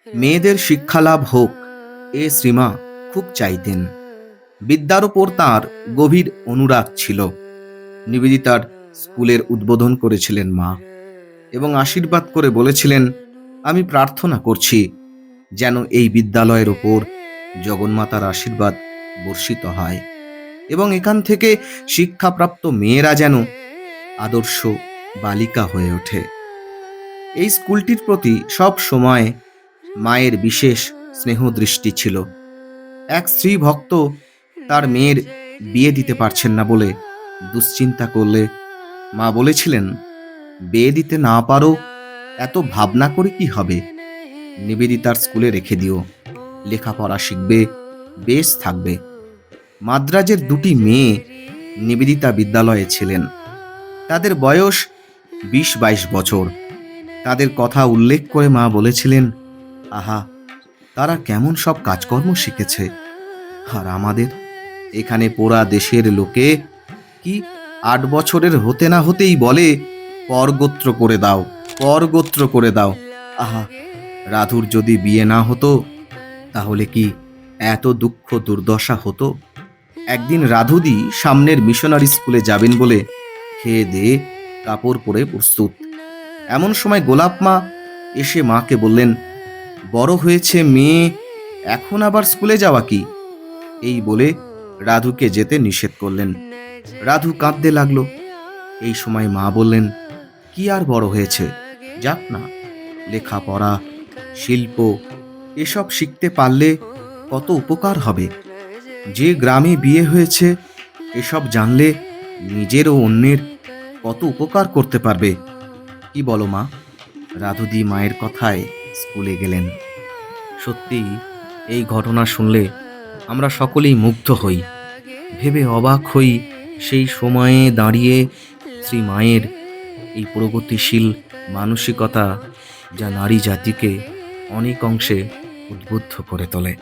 মেয়েদের শিক্ষালাভ হোক, এ শ্রীমা খুব চাইতেন। বিদ্যার ওপর তাঁর গভীর অনুরাগ ছিল। নিবেদিতার স্কুলের উদ্বোধন করেছিলেন মা এবং আশীর্বাদ করে বলেছিলেন, আমি প্রার্থনা করছি যেন এই বিদ্যালয়ের ওপর জগন্মাতার আশীর্বাদ বর্ষিত হয় এবং এখান থেকে শিক্ষাপ্রাপ্ত মেয়েরা যেন আদর্শ বালিকা হয়ে ওঠে। এই স্কুলটির প্রতি সব সময় মায়ের বিশেষ স্নেহদৃষ্টি ছিল। এক স্ত্রী ভক্ত তার মেয়ের বিয়ে দিতে পারছেন না বলে দুশ্চিন্তা করলে মা বলেছিলেন, বিয়ে দিতে না পারো, এত ভাবনা করে কি হবে? নিবেদিতার স্কুলে রেখে দিও, লেখাপড়া শিখবে, বেশ থাকবে। মাদ্রাজের দুটি মেয়ে নিবেদিতা বিদ্যালয়ে ছিলেন। তাদের বয়স 20-22 বছর। তাদের কথা উল্লেখ করে মা বলেছিলেন, আহা, তারা কেমন সব কাজকর্ম শিখেছে। আর আমাদের এখানে পোড়া দেশের লোকে কি 8 বছরের হতে না হতেই বলে, পরগোত্র করে দাও, পরগোত্র করে দাও। আহা, রাধুর যদি বিয়ে না হতো তাহলে কি এত দুঃখ দুর্দশা হতো? একদিন রাধুদি সামনের মিশনারি স্কুলে যাবেন বলে খেয়ে দিয়ে কাপড় পরে প্রস্তুত। এমন সময় গোলাপ মা এসে মাকে বললেন, বড় হয়েছে মেয়ে, এখন আবার স্কুলে যাওয়া কি? এই বলে রাধুকে যেতে নিষেধ করলেন। রাধু কাঁদতে লাগলো। এই সময় মা বললেন, কি আর বড় হয়েছে, যাক না, লেখাপড়া, শিল্প এসব শিখতে পারলে কত উপকার হবে। যে গ্রামে বিয়ে হয়েছে এসব জানলে নিজের ও অন্যের কত উপকার করতে পারবে। কি বলো মা? রাধুদি মায়ের কথায় স্কুলে গেলেন। সত্যি এই ঘটনা শুনলে আমরা সকলেই মুগ্ধ হই, ভেবে অবাক হই সেই সময়ে দাঁড়িয়ে শ্রী মায়ের এই প্রগতিশীল মানসিকতা, যা নারী জাতিকে অনেক অংশে উদ্বুদ্ধ করে তোলে।